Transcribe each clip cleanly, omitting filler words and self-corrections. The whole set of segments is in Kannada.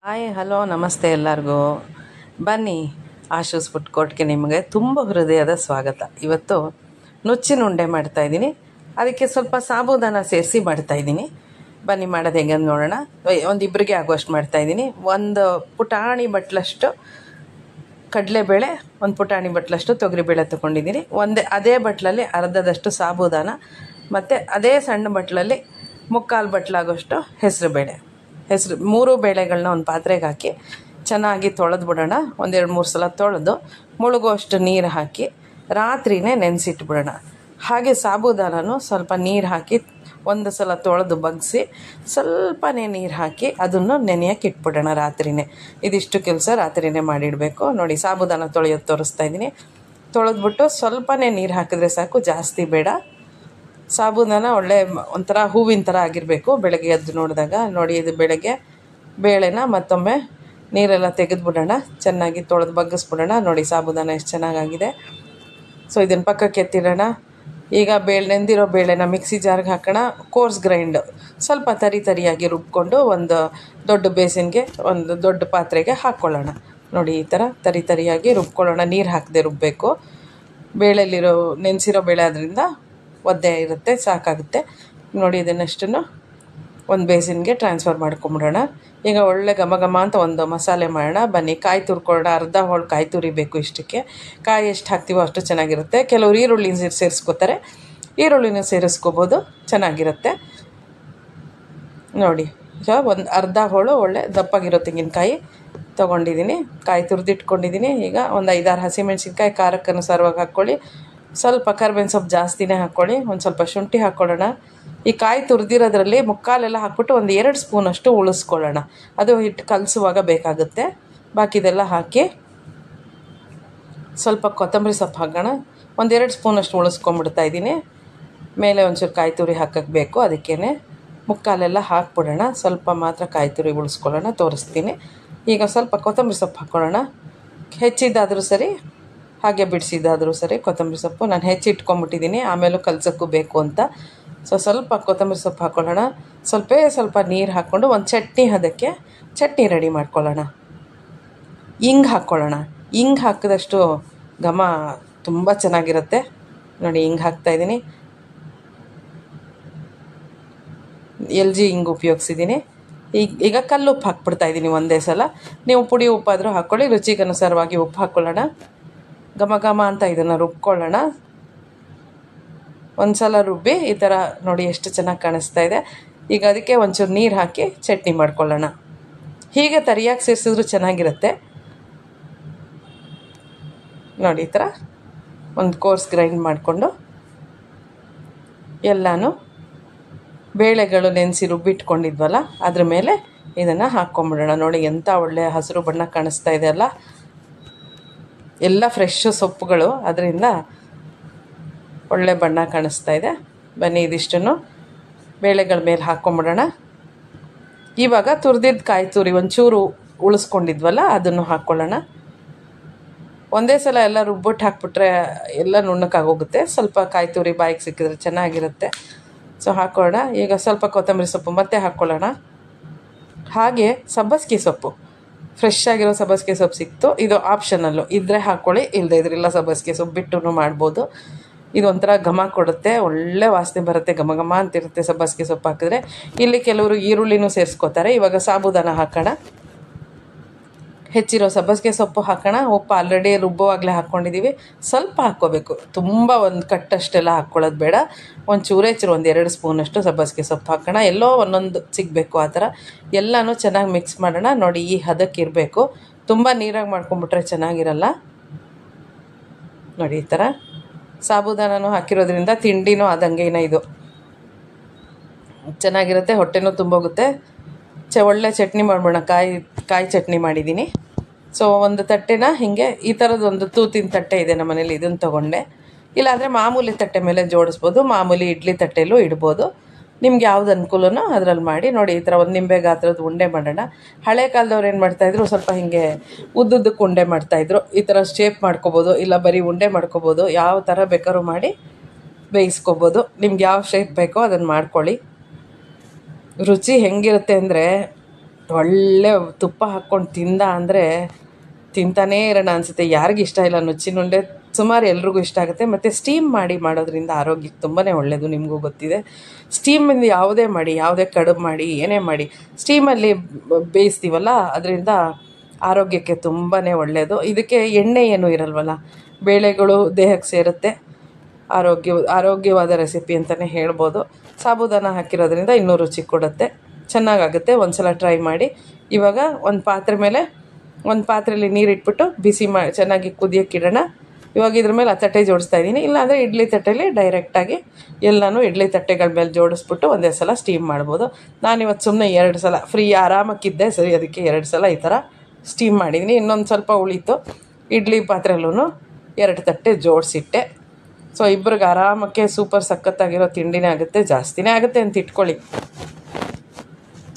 ಹಾಯ್ ಹಲೋ ನಮಸ್ತೆ ಎಲ್ಲರಿಗೂ. ಬನ್ನಿ, ಆಶೂಸ್ ಫುಡ್ ಕೋರ್ಟ್ಗೆ ನಿಮಗೆ ತುಂಬ ಹೃದಯದ ಸ್ವಾಗತ. ಇವತ್ತು ನುಚ್ಚಿನ ಉಂಡೆ ಮಾಡ್ತಾಯಿದ್ದೀನಿ. ಅದಕ್ಕೆ ಸ್ವಲ್ಪ ಸಾಬೂದಾನ ಸೇರಿಸಿ ಮಾಡ್ತಾಯಿದ್ದೀನಿ. ಬನ್ನಿ ಮಾಡೋದು ಹೇಗೆ ಅಂತ ನೋಡೋಣ. ಒಂದಿಬ್ಬರಿಗೆ ಆಗುವಷ್ಟು ಮಾಡ್ತಾಯಿದ್ದೀನಿ. ಒಂದು ಪುಟಾಣಿ ಬಟ್ಲಷ್ಟು ಕಡಲೆಬೇಳೆ, ಒಂದು ಪುಟಾಣಿ ಬಟ್ಲಷ್ಟು ತೊಗರಿಬೇಳೆ ತೊಗೊಂಡಿದ್ದೀನಿ. ಅದೇ ಬಟ್ಲಲ್ಲಿ ಅರ್ಧದಷ್ಟು ಸಾಬೂದಾನ ಮತ್ತು ಅದೇ ಸಣ್ಣ ಬಟ್ಲಲ್ಲಿ ಮುಕ್ಕಾಲು ಬಟ್ಲಾಗೋಷ್ಟು ಹೆಸರುಬೇಳೆ. ಮೂರು ಬೇಳೆಗಳನ್ನ ಒಂದು ಪಾತ್ರೆಗೆ ಹಾಕಿ ಚೆನ್ನಾಗಿ ತೊಳೆದು ಬಿಡೋಣ. 1-2-3 ಸಲ ತೊಳೆದು ಮುಳುಗುವಷ್ಟು ನೀರು ಹಾಕಿ ರಾತ್ರಿನೇ ನೆನೆಸಿಟ್ಬಿಡೋಣ. ಹಾಗೆ ಸಾಬೂದಾನನೂ ಸ್ವಲ್ಪ ನೀರು ಹಾಕಿ ಒಂದು ಸಲ ತೊಳೆದು ಬಗ್ಗಿಸಿ ಸ್ವಲ್ಪನೇ ನೀರು ಹಾಕಿ ಅದನ್ನು ನೆನೆಯೋಕೆ ಇಟ್ಬಿಡೋಣ ರಾತ್ರಿನೇ. ಇದಿಷ್ಟು ಕೆಲಸ ರಾತ್ರಿನೇ ಮಾಡಿಡಬೇಕು. ನೋಡಿ, ಸಾಬೂದಾನ ತೊಳೆಯೋದು ತೋರಿಸ್ತಾಯಿದ್ದೀನಿ. ತೊಳೆದ್ಬಿಟ್ಟು ಸ್ವಲ್ಪನೇ ನೀರು ಹಾಕಿದ್ರೆ ಸಾಕು, ಜಾಸ್ತಿ ಬೇಡ. ಸಾಬೂದಾನ ಒಳ್ಳೆ ಒಂಥರ ಹೂವಿನ ಥರ ಆಗಿರಬೇಕು. ಬೆಳಗ್ಗೆ ಎದ್ದು ನೋಡಿದಾಗ ನೋಡಿ, ಇದು ಬೆಳಗ್ಗೆ ಬೇಳೆನ ಮತ್ತೊಮ್ಮೆ ನೀರೆಲ್ಲ ತೆಗೆದುಬಿಡೋಣ. ಚೆನ್ನಾಗಿ ತೊಳೆದು ಬಗ್ಗಿಸ್ಬಿಡೋಣ. ನೋಡಿ, ಸಾಬೂದಾನ ಎಷ್ಟು ಚೆನ್ನಾಗಾಗಿದೆ. ಸೊ ಇದನ್ನು ಪಕ್ಕಕ್ಕೆ ಎತ್ತಿಡೋಣ. ಈಗ ನೆಂದಿರೋ ಬೇಳೆನ ಮಿಕ್ಸಿ ಜಾರ್ಗೆ ಹಾಕೋಣ. ಕೋರ್ಸ್ ಗ್ರೈಂಡ್ ಸ್ವಲ್ಪ ತರಿಯಾಗಿ ರುಬ್ಕೊಂಡು ಒಂದು ದೊಡ್ಡ ಬೇಸಿನ್ಗೆ, ಒಂದು ದೊಡ್ಡ ಪಾತ್ರೆಗೆ ಹಾಕ್ಕೊಳ್ಳೋಣ. ನೋಡಿ, ಈ ಥರ ತರಿಯಾಗಿ ರುಬ್ಕೊಳ್ಳೋಣ. ನೀರು ಹಾಕದೆ ರುಬ್ಬಬೇಕು. ಬೇಳೆಲಿರೋ ನೆನೆಸಿರೋ ಬೇಳೆ ಅದರಿಂದ ಒದ್ದೆ ಇರುತ್ತೆ, ಸಾಕಾಗುತ್ತೆ. ನೋಡಿ, ಇದನ್ನಷ್ಟನ್ನು ಒಂದು ಬೇಸಿನ್ಗೆ ಟ್ರಾನ್ಸ್ಫರ್ ಮಾಡ್ಕೊಂಬಿಡೋಣ. ಈಗ ಒಳ್ಳೆ ಘಮ ಅಂತ ಒಂದು ಮಸಾಲೆ ಮಾಡೋಣ. ಬನ್ನಿ, ಕಾಯಿ ತುರ್ಕೊಳ್ಳೋಣ. ಅರ್ಧ ಹೋಳು ಕಾಯಿ ತುರಿಬೇಕು. ಇಷ್ಟಕ್ಕೆ ಕಾಯಿ ಎಷ್ಟು ಹಾಕ್ತೀವೋ ಅಷ್ಟು ಚೆನ್ನಾಗಿರುತ್ತೆ. ಕೆಲವರು ಈರುಳ್ಳಿನ ಸೇರಿಸ್ಕೋತಾರೆ, ಈರುಳ್ಳಿನ ಸೇರಿಸ್ಕೋಬೋದು, ಚೆನ್ನಾಗಿರುತ್ತೆ. ನೋಡಿ, ಈಗ ಒಂದು ಅರ್ಧ ಹೋಳು ಒಳ್ಳೆ ದಪ್ಪಾಗಿರೋ ತೆಂಗಿನಕಾಯಿ ತೊಗೊಂಡಿದ್ದೀನಿ, ಕಾಯಿ ತುರಿದಿಟ್ಕೊಂಡಿದ್ದೀನಿ. ಈಗ ಒಂದು 5-6 ಹಸಿಮೆಣ್ಸಿನ್ಕಾಯಿ ಖಾರಕ್ಕೆ ಅನುಸಾರವಾಗಿ ಹಾಕ್ಕೊಳ್ಳಿ. ಸ್ವಲ್ಪ ಕರಿಬೇವಿನ ಸೊಪ್ಪು ಜಾಸ್ತಿನೇ ಹಾಕ್ಕೊಳ್ಳಿ. ಒಂದು ಸ್ವಲ್ಪ ಶುಂಠಿ ಹಾಕ್ಕೊಳ್ಳೋಣ. ಈ ಕಾಯಿ ತುರಿದಿರೋದ್ರಲ್ಲಿ ಮುಕ್ಕಾಲೆಲ್ಲ ಹಾಕ್ಬಿಟ್ಟು ಒಂದು 2 ಸ್ಪೂನಷ್ಟು ಉಳಿಸ್ಕೊಳ್ಳೋಣ. ಅದು ಹಿಟ್ಟು ಕಲಸುವಾಗ ಬೇಕಾಗುತ್ತೆ. ಬಾಕಿದೆಲ್ಲ ಹಾಕಿ ಸ್ವಲ್ಪ ಕೊತ್ತಂಬರಿ ಸೊಪ್ಪು ಹಾಕೋಣ. 1-2 ಸ್ಪೂನಷ್ಟು ಉಳಿಸ್ಕೊಂಬಿಡ್ತಾಯಿದ್ದೀನಿ. ಮೇಲೆ ಒಂಚೂರು ಕಾಯಿ ತುರಿ ಹಾಕಕ್ಕೆ ಬೇಕು, ಅದಕ್ಕೇ ಮುಕ್ಕಾಲೆಲ್ಲ ಹಾಕ್ಬಿಡೋಣ. ಸ್ವಲ್ಪ ಮಾತ್ರ ಕಾಯಿ ತುರಿ ಉಳಿಸ್ಕೊಳ್ಳೋಣ, ತೋರಿಸ್ತೀನಿ. ಈಗ ಸ್ವಲ್ಪ ಕೊತ್ತಂಬರಿ ಸೊಪ್ಪು ಹಾಕ್ಕೊಳ್ಳೋಣ. ಹೆಚ್ಚಿದ್ದಾದರೂ ಸರಿ, ಹಾಗೆ ಬಿಡಿಸಿದ್ದಾದರೂ ಸರಿ. ಕೊತ್ತಂಬರಿ ಸೊಪ್ಪು ನಾನು ಹೆಚ್ಚಿಟ್ಕೊಂಬಿಟ್ಟಿದ್ದೀನಿ, ಆಮೇಲೂ ಕಲ್ಸೋಕ್ಕೂ ಬೇಕು ಅಂತ. ಸೊ ಸ್ವಲ್ಪ ಕೊತ್ತಂಬರಿ ಸೊಪ್ಪು ಹಾಕ್ಕೊಳ್ಳೋಣ. ಸ್ವಲ್ಪ ನೀರು ಹಾಕ್ಕೊಂಡು ಒಂದು ಹದಕ್ಕೆ ಚಟ್ನಿ ರೆಡಿ ಮಾಡ್ಕೊಳ್ಳೋಣ. ಇಂಗು ಹಾಕ್ಕೊಳ್ಳೋಣ. ಇಂಗು ಹಾಕಿದಷ್ಟು ಘಮ ತುಂಬ ಚೆನ್ನಾಗಿರುತ್ತೆ. ನೋಡಿ, ಇಂಗು ಹಾಕ್ತಾಯಿದ್ದೀನಿ. LG ಇಂಗು ಉಪಯೋಗಿಸಿದ್ದೀನಿ. ಈಗ ಕಲ್ಲುಪ್ಪು ಹಾಕ್ಬಿಡ್ತಾಯಿದ್ದೀನಿ ಒಂದೇ ಸಲ. ನೀವು ಪುಡಿ ಉಪ್ಪಾದರೂ ಹಾಕ್ಕೊಳ್ಳಿ, ರುಚಿಗೆ ಅನುಸಾರವಾಗಿ ಉಪ್ಪು ಹಾಕ್ಕೊಳ್ಳೋಣ. ಘಮ ಅಂತ ಇದನ್ನು ರುಬ್ಕೊಳ್ಳೋಣ. ಒಂದು ಸಲ ರುಬ್ಬಿ ಈ ಥರ ನೋಡಿ ಎಷ್ಟು ಚೆನ್ನಾಗಿ ಕಾಣಿಸ್ತಾ ಇದೆ. ಈಗ ಅದಕ್ಕೆ ಒಂಚೂರು ನೀರು ಹಾಕಿ ಚಟ್ನಿ ಮಾಡ್ಕೊಳ್ಳೋಣ. ಹೀಗೆ ತರಿಯಾಗಿ ಸೇರಿಸಿದ್ರು ಚೆನ್ನಾಗಿರುತ್ತೆ. ನೋಡಿ, ಈ ಥರ ಒಂದು ಕೋರ್ಸ್ ಗ್ರೈಂಡ್ ಮಾಡಿಕೊಂಡು ಎಲ್ಲನೂ ಬೇಳೆಗಳು ನೆನೆಸಿ ರುಬ್ಬಿಟ್ಕೊಂಡಿದ್ವಲ್ಲ ಅದ್ರ ಮೇಲೆ ಇದನ್ನು ಹಾಕ್ಕೊಂಬಿಡೋಣ. ನೋಡಿ, ಎಂಥ ಒಳ್ಳೆಯ ಹಸಿರು ಬಣ್ಣ ಕಾಣಿಸ್ತಾ ಇದೆ ಅಲ್ಲ. ಎಲ್ಲ ಫ್ರೆಶ್ ಸೊಪ್ಪುಗಳು, ಅದರಿಂದ ಒಳ್ಳೆ ಬಣ್ಣ ಕಾಣಿಸ್ತಾ ಇದೆ. ಬನ್ನಿ, ಇದಿಷ್ಟನ್ನು ಬೇಳೆಗಳ ಮೇಲೆ ಹಾಕ್ಕೊಂಬಿಡೋಣ. ಇವಾಗ ತುರಿದಿದ್ದ ಕಾಯಿ ತುರಿ ಒಂಚೂರು ಉಳಿಸ್ಕೊಂಡಿದ್ವಲ್ಲ ಅದನ್ನು ಹಾಕ್ಕೊಳ್ಳೋಣ. ಒಂದೇ ಸಲ ಎಲ್ಲ ರುಬ್ಬಿಟ್ಟು ಹಾಕ್ಬಿಟ್ರೆ ಎಲ್ಲ ನುಣ್ಣಕ್ಕಾಗೋಗುತ್ತೆ. ಸ್ವಲ್ಪ ಕಾಯಿ ತುರಿ ಬಾಯಿಗೆ ಸಿಕ್ಕಿದ್ರೆ ಚೆನ್ನಾಗಿರುತ್ತೆ. ಸೊ ಹಾಕ್ಕೊಳ್ಳೋಣ. ಈಗ ಸ್ವಲ್ಪ ಕೊತ್ತಂಬರಿ ಸೊಪ್ಪು ಮತ್ತೆ ಹಾಕ್ಕೊಳ್ಳೋಣ. ಹಾಗೆ ಸಬ್ಬಸಿಗೆ ಸೊಪ್ಪು, ಫ್ರೆಶ್ ಆಗಿರೋ ಸಬ್ಬಸಿಗೆ ಸೊಪ್ಪು ಸಿಕ್ತು. ಇದು ಆಪ್ಷನಲ್ಲು, ಇದ್ದರೆ ಹಾಕ್ಕೊಳ್ಳಿ, ಇಲ್ಲದೆ ಇದ್ರಿಲ್ಲ. ಸಬ್ಬಸಿಗೆ ಸೊಪ್ಪು ಬಿಟ್ಟು ಮಾಡ್ಬೋದು. ಇದೊಂಥರ ಘಮ ಕೊಡುತ್ತೆ, ಒಳ್ಳೆ ವಾಸನೆ ಬರುತ್ತೆ, ಘಮ ಅಂತಿರುತ್ತೆ ಸಬ್ಬಸಿಗೆ ಸೊಪ್ಪು ಹಾಕಿದ್ರೆ. ಇಲ್ಲಿ ಕೆಲವರು ಈರುಳ್ಳಿನೂ ಸೇರಿಸ್ಕೋತಾರೆ. ಇವಾಗ ಸಾಬೂದಾನ ಹಾಕೋಣ. ಹೆಚ್ಚಿರೋ ಸಬ್ಬಸಿಗೆ ಸೊಪ್ಪು ಹಾಕೋಣ. ಉಪ್ಪು ಆಲ್ರೆಡಿ ರುಬ್ಬುವಾಗಲೇ ಹಾಕ್ಕೊಂಡಿದ್ದೀವಿ. ಸ್ವಲ್ಪ ಹಾಕ್ಕೋಬೇಕು, ತುಂಬ ಒಂದು ಕಟ್ಟಷ್ಟೆಲ್ಲ ಹಾಕ್ಕೊಳ್ಳೋದು ಬೇಡ. ಒಂದು ಚೂರೇಚೂರು 1-2 ಸ್ಪೂನಷ್ಟು ಸಬ್ಬಸಿಗೆ ಸೊಪ್ಪು ಹಾಕೋಣ. ಎಲ್ಲೋ ಒಂದೊಂದು ಸಿಗಬೇಕು ಆ ಥರ. ಎಲ್ಲನೂ ಚೆನ್ನಾಗಿ ಮಿಕ್ಸ್ ಮಾಡೋಣ. ನೋಡಿ, ಈ ಹದಕ್ಕೆ ಇರಬೇಕು. ತುಂಬ ನೀರಾಗಿ ಮಾಡ್ಕೊಂಬಿಟ್ರೆ ಚೆನ್ನಾಗಿರಲ್ಲ. ನೋಡಿ, ಈ ಥರ ಸಾಬೂದಾನನೂ ಹಾಕಿರೋದ್ರಿಂದ ತಿಂಡಿನೂ ಆದಂಗೆನೇ ಇದು ಚೆನ್ನಾಗಿರುತ್ತೆ, ಹೊಟ್ಟೆನೂ ತುಂಬೋಗುತ್ತೆ. ಒಳ್ಳೆ ಚಟ್ನಿ ಮಾಡ್ಬೋಣ. ಕಾಯಿ ಚಟ್ನಿ ಮಾಡಿದ್ದೀನಿ. ಸೊ ಒಂದು ತಟ್ಟೆನ ಹೀಗೆ ಈ ಥರದೊಂದು ತೂತಿನ ತಟ್ಟೆ ಇದೆ ನಮ್ಮ ಮನೇಲಿ, ಇದನ್ನು ತೊಗೊಂಡೆ. ಇಲ್ಲಾಂದರೆ ಮಾಮೂಲಿ ತಟ್ಟೆ ಮೇಲೆ ಜೋಡಿಸ್ಬೋದು, ಮಾಮೂಲಿ ಇಡ್ಲಿ ತಟ್ಟೆಯಲ್ಲೂ ಇಡ್ಬೋದು. ನಿಮ್ಗೆ ಯಾವ್ದು ಅನುಕೂಲನೋ ಅದರಲ್ಲಿ ಮಾಡಿ. ನೋಡಿ, ಈ ಥರ ಒಂದು ನಿಂಬೆ ಗಾತ್ರದ ಉಂಡೆ ಮಾಡೋಣ. ಹಳೆ ಕಾಲದವ್ರು ಏನು ಮಾಡ್ತಾಯಿದ್ರು, ಸ್ವಲ್ಪ ಹೀಗೆ ಉದ್ದುದ್ದಕ್ಕೆ ಉಂಡೆ ಮಾಡ್ತಾಯಿದ್ರು. ಈ ಥರ ಶೇಪ್ ಮಾಡ್ಕೊಬೋದು, ಇಲ್ಲ ಬರೀ ಉಂಡೆ ಮಾಡ್ಕೊಬೋದು. ಯಾವ ಥರ ಬೇಕಾದ್ರೂ ಮಾಡಿ ಬೇಯಿಸ್ಕೊಬೋದು. ನಿಮ್ಗೆ ಯಾವ ಶೇಪ್ ಬೇಕೋ ಅದನ್ನು ಮಾಡ್ಕೊಳ್ಳಿ. ರುಚಿ ಹೆಂಗಿರುತ್ತೆ ಅಂದರೆ ಒಳ್ಳೆ ತುಪ್ಪ ಹಾಕ್ಕೊಂಡು ತಿಂದ ಅಂದರೆ ತಿಂತಾನೇ ಇರೋಣ ಅನಿಸುತ್ತೆ. ಯಾರಿಗೂ ಇಷ್ಟ ಇಲ್ಲ ನುಚ್ಚಿನುಂಡೆ? ಸುಮಾರು ಎಲ್ರಿಗೂ ಇಷ್ಟ ಆಗುತ್ತೆ. ಮತ್ತು ಸ್ಟೀಮ್ ಮಾಡಿ ಮಾಡೋದ್ರಿಂದ ಆರೋಗ್ಯಕ್ಕೆ ತುಂಬಾ ಒಳ್ಳೆಯದು, ನಿಮಗೂ ಗೊತ್ತಿದೆ. ಸ್ಟೀಮಿಂದ ಯಾವುದೇ ಮಾಡಿ, ಯಾವುದೇ ಕಡುಬು ಮಾಡಿ, ಏನೇ ಮಾಡಿ ಸ್ಟೀಮಲ್ಲಿ ಬೇಯಿಸ್ತೀವಲ್ಲ, ಅದರಿಂದ ಆರೋಗ್ಯಕ್ಕೆ ತುಂಬಾ ಒಳ್ಳೆಯದು. ಇದಕ್ಕೆ ಎಣ್ಣೆ ಏನೂ ಇರಲ್ವಲ್ಲ, ಬೇಳೆಗಳು ದೇಹಕ್ಕೆ ಸೇರುತ್ತೆ. ಆರೋಗ್ಯವಾದ ರೆಸಿಪಿ ಅಂತಲೇ ಹೇಳ್ಬೋದು. ಸಾಬೂದಾನ ಹಾಕಿರೋದ್ರಿಂದ ಇನ್ನೂ ರುಚಿ ಕೊಡುತ್ತೆ, ಚೆನ್ನಾಗಾಗುತ್ತೆ. ಒಂದು ಸಲ ಟ್ರೈ ಮಾಡಿ. ಇವಾಗ ಒಂದು ಪಾತ್ರೆಯಲ್ಲಿ ನೀರಿಟ್ಬಿಟ್ಟು ಚೆನ್ನಾಗಿ ಕುದಿಯೋಕ್ಕಿಡೋಣ. ಇವಾಗ ಇದ್ರ ಮೇಲೆ ಆ ತಟ್ಟೆ ಜೋಡಿಸ್ತಾ ಇದ್ದೀನಿ. ಇಲ್ಲಾಂದರೆ ಇಡ್ಲಿ ತಟ್ಟೆಯಲ್ಲಿ ಡೈರೆಕ್ಟಾಗಿ ಎಲ್ಲನೂ ಇಡ್ಲಿ ತಟ್ಟೆಗಳ ಮೇಲೆ ಜೋಡಿಸ್ಬಿಟ್ಟು ಒಂದೇ ಸಲ ಸ್ಟೀಮ್ ಮಾಡ್ಬೋದು. ನಾನಿವತ್ತು ಸುಮ್ಮನೆ 2 ಸಲ ಫ್ರೀ ಆರಾಮಕ್ಕಿದ್ದೆ, ಸರಿ, ಅದಕ್ಕೆ 2 ಸಲ ಈ ಥರ ಸ್ಟೀಮ್ ಮಾಡಿದ್ದೀನಿ. ಇನ್ನೊಂದು ಸ್ವಲ್ಪ ಉಳೀತು. ಇಡ್ಲಿ ಪಾತ್ರೆಯಲ್ಲೂ 2 ತಟ್ಟೆ ಜೋಡಿಸಿಟ್ಟೆ. ಸೊ ಇಬ್ಬರಿಗೆ ಆರಾಮಕ್ಕೆ ಸೂಪರ್ ಸಖತ್ತಾಗಿರೋ ತಿಂಡಿನೇ ಆಗುತ್ತೆ. ಜಾಸ್ತಿನೇ ಆಗುತ್ತೆ ಅಂತ ಇಟ್ಕೊಳ್ಳಿ.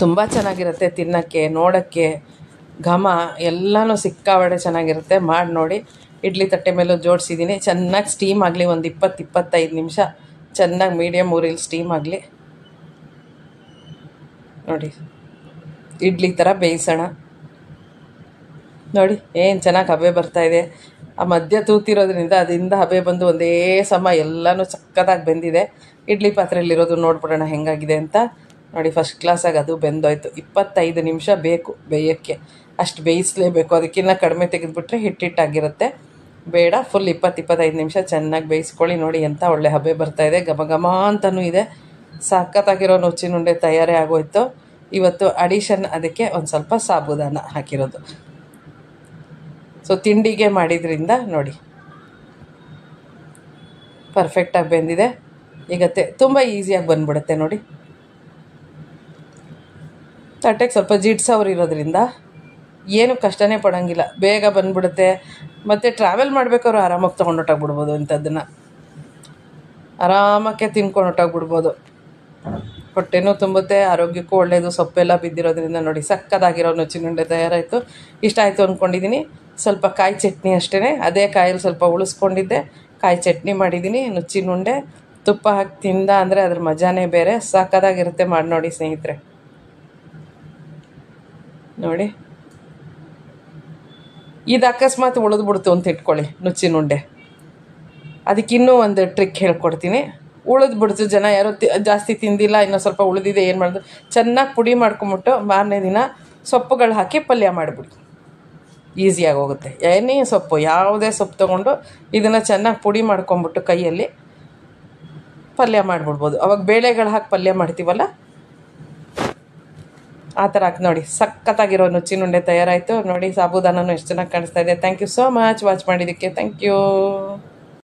ತುಂಬ ಚೆನ್ನಾಗಿರುತ್ತೆ ತಿನ್ನೋಕ್ಕೆ, ನೋಡೋಕ್ಕೆ, ಘಮ ಎಲ್ಲನೂ ಸಿಕ್ಕಾಬಡೆ ಚೆನ್ನಾಗಿರುತ್ತೆ. ಮಾಡಿ ನೋಡಿ. ಇಡ್ಲಿ ತಟ್ಟೆ ಮೇಲೂ ಜೋಡಿಸಿದ್ದೀನಿ. ಚೆನ್ನಾಗಿ ಸ್ಟೀಮ್ ಆಗಲಿ, ಒಂದು 20-25 ನಿಮಿಷ ಚೆನ್ನಾಗಿ ಮೀಡಿಯಮ್ ಊರಲ್ಲಿ ಸ್ಟೀಮ್ ಆಗಲಿ. ನೋಡಿ, ಇಡ್ಲಿ ಥರ ಬೇಯಿಸೋಣ. ನೋಡಿ ಏನು ಚೆನ್ನಾಗಿ ಹಬೆ ಬರ್ತಾಯಿದೆ. ಆ ಮಧ್ಯ ತೂತಿರೋದ್ರಿಂದ ಅದರಿಂದ ಹಬೆ ಬಂದು ಒಂದೇ ಸಮ ಎಲ್ಲನೂ ಸಕ್ಕತ್ತಾಗಿ ಬೆಂದಿದೆ. ಇಡ್ಲಿ ಪಾತ್ರೆಯಲ್ಲಿರೋದು ನೋಡ್ಬಿಡೋಣ ಹೆಂಗಾಗಿದೆ ಅಂತ. ನೋಡಿ, ಫಸ್ಟ್ ಕ್ಲಾಸಾಗಿ ಅದು ಬೆಂದೋಯ್ತು. 25 ನಿಮಿಷ ಬೇಕು ಬೇಯೋಕ್ಕೆ, ಅಷ್ಟು ಬೇಯಿಸಲೇಬೇಕು. ಅದಕ್ಕಿಂತ ಕಡಿಮೆ ತೆಗೆದುಬಿಟ್ರೆ ಹಿಟ್ಟಿಟ್ಟಾಗಿರುತ್ತೆ. ಬೇಡ, ಫುಲ್ 20-25 ನಿಮಿಷ ಚೆನ್ನಾಗಿ ಬೇಯಿಸ್ಕೊಳ್ಳಿ. ನೋಡಿ ಎಂಥ ಒಳ್ಳೆ ಹಬೆ ಬರ್ತಾಯಿದೆ, ಘಮ ಘಮ ಅಂತಲೂ ಇದೆ. ಸಖತ್ತಾಗಿರೋ ನುಚ್ಚಿನುಂಡೆ ತಯಾರೇ ಆಗೋಯ್ತು. ಇವತ್ತು ಅಡಿಷನ್ ಅದಕ್ಕೆ ಒಂದು ಸ್ವಲ್ಪ ಸಾಬೂದಾನ ಹಾಕಿರೋದು. ಸೊ ತಿಂಡಿಗೆ ಮಾಡಿದ್ರಿಂದ ನೋಡಿ ಪರ್ಫೆಕ್ಟಾಗಿ ಬೆಂದಿದೆ. ಈಗ ತುಂಬ ಈಸಿಯಾಗಿ ಬಂದ್ಬಿಡುತ್ತೆ ನೋಡಿ. ತಟ್ಟೆಗೆ ಸ್ವಲ್ಪ ಜಿಡ್ಸವ್ರು ಇರೋದ್ರಿಂದ ಏನು ಕಷ್ಟನೇ ಪಡೋಂಗಿಲ್ಲ, ಬೇಗ ಬಂದ್ಬಿಡುತ್ತೆ. ಮತ್ತು ಟ್ರಾವೆಲ್ ಮಾಡಬೇಕಾದ್ರು ಆರಾಮಾಗಿ ತೊಗೊಂಡೊಟ್ಟೋಗ್ಬಿಡ್ಬೋದು. ಇಂಥದ್ದನ್ನು ಆರಾಮಕ್ಕೆ ತಿನ್ಕೊಂಡು ಹೊಟ್ಟೋಗ್ಬಿಡ್ಬೋದು. ಹೊಟ್ಟೆನೂ ತುಂಬುತ್ತೆ, ಆರೋಗ್ಯಕ್ಕೂ ಒಳ್ಳೆಯದು. ಸೊಪ್ಪೆಲ್ಲ ಬಿದ್ದಿರೋದ್ರಿಂದ ನೋಡಿ ಸಕ್ಕತ್ತಾಗಿರೋ ನುಚ್ಚಿನುಂಡೆ ತಯಾರಾಯಿತು. ಇಷ್ಟ ಆಯಿತು ಅಂದ್ಕೊಂಡಿದ್ದೀನಿ. ಸ್ವಲ್ಪ ಕಾಯಿ ಚಟ್ನಿ ಅಷ್ಟೇ, ಅದೇ ಕಾಯಲ್ಲಿ ಸ್ವಲ್ಪ ಉಳಿಸ್ಕೊಂಡಿದ್ದೆ, ಕಾಯಿ ಚಟ್ನಿ ಮಾಡಿದ್ದೀನಿ. ನುಚ್ಚಿನುಂಡೆ ತುಪ್ಪ ಹಾಕಿ ತಿಂದ ಅಂದರೆ ಅದ್ರ ಮಜಾನೇ ಬೇರೆ, ಸಕ್ಕತ್ತಾಗಿರುತ್ತೆ. ಮಾಡಿ ನೋಡಿ ಸ್ನೇಹಿತರೆ. ನೋಡಿ, ಇದು ಅಕಸ್ಮಾತ್ ಉಳಿದ್ಬಿಡ್ತು ಅಂತ ಇಟ್ಕೊಳ್ಳಿ ನುಚ್ಚಿನುಂಡೆ, ಅದಕ್ಕಿನ್ನೂ ಒಂದು ಟ್ರಿಕ್ ಹೇಳ್ಕೊಡ್ತೀನಿ. ಉಳಿದ್ಬಿಡ್ತು, ಜನ ಯಾರೋ ಜಾಸ್ತಿ ತಿಂದಿಲ್ಲ, ಇನ್ನೂ ಸ್ವಲ್ಪ ಉಳಿದಿದೆ, ಏನು ಮಾಡೋದು, ಚೆನ್ನಾಗಿ ಪುಡಿ ಮಾಡ್ಕೊಂಬಿಟ್ಟು ಮಾರನೇ ದಿನ ಸೊಪ್ಪುಗಳು ಹಾಕಿ ಪಲ್ಯ ಮಾಡಿಬಿಡಿ. ಈಸಿಯಾಗಿ ಹೋಗುತ್ತೆ. ಏನೇ ಸೊಪ್ಪು, ಯಾವುದೇ ಸೊಪ್ಪು ತೊಗೊಂಡು ಇದನ್ನು ಚೆನ್ನಾಗಿ ಪುಡಿ ಮಾಡ್ಕೊಂಬಿಟ್ಟು ಕೈಯಲ್ಲಿ ಪಲ್ಯ ಮಾಡಿಬಿಡ್ಬೋದು. ಅವಾಗ ಬೇಳೆಗಳು ಹಾಕಿ ಪಲ್ಯ ಮಾಡ್ತೀವಲ್ಲ, ಆ ಥರ ಹಾಕಿ ನೋಡಿ. ಸಖತ್ತಾಗಿರೋ ನುಚ್ಚಿನುಂಡೆ ತಯಾರಾಯಿತು ನೋಡಿ. ಸಾಬೂದಾನನೂ ಎಷ್ಟು ಚೆನ್ನಾಗಿ ಕಾಣಿಸ್ತಾ ಇದೆ. Thank you so much watch ಮಾಡಿದ್ದಕ್ಕೆ. Thank you.